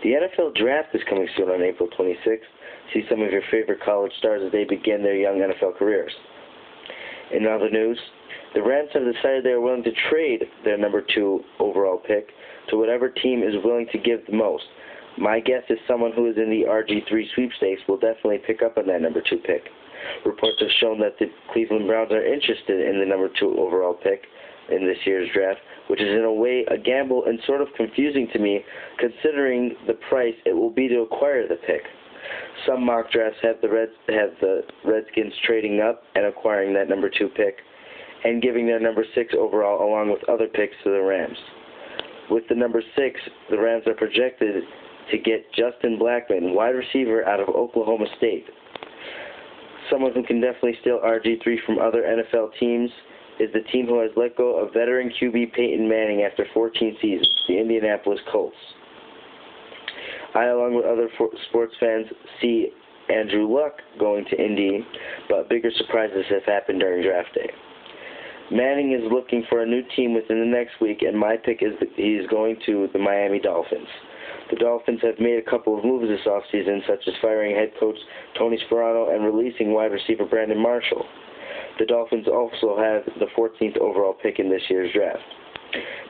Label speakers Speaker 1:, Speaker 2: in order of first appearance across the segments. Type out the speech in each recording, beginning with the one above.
Speaker 1: The NFL Draft is coming soon on April 26th. See some of your favorite college stars as they begin their young NFL careers. In other news, the Rams have decided they are willing to trade their number 2 overall pick to whatever team is willing to give the most. My guess is someone who is in the RG3 sweepstakes will definitely pick up on that number 2 pick. Reports have shown that the Cleveland Browns are interested in the number 2 overall pick in this year's draft, which is in a way a gamble and sort of confusing to me considering the price it will be to acquire the pick. Some mock drafts have the Redskins trading up and acquiring that number 2 pick and giving their number 6 overall along with other picks to the Rams. With the number 6, the Rams are projected to get Justin Blackmon, wide receiver out of Oklahoma State. Someone who can definitely steal RG3 from other NFL teams is the team who has let go of veteran QB Peyton Manning after 14 seasons, the Indianapolis Colts. I, along with other sports fans, see Andrew Luck going to Indy, but bigger surprises have happened during draft day. Manning is looking for a new team within the next week, and my pick is he is going to the Miami Dolphins. The Dolphins have made a couple of moves this offseason, such as firing head coach Tony Sparano and releasing wide receiver Brandon Marshall. The Dolphins also have the 14th overall pick in this year's draft.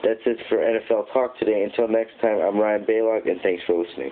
Speaker 1: That's it for NFL Talk today. Until next time, I'm Ryan Balog, and thanks for listening.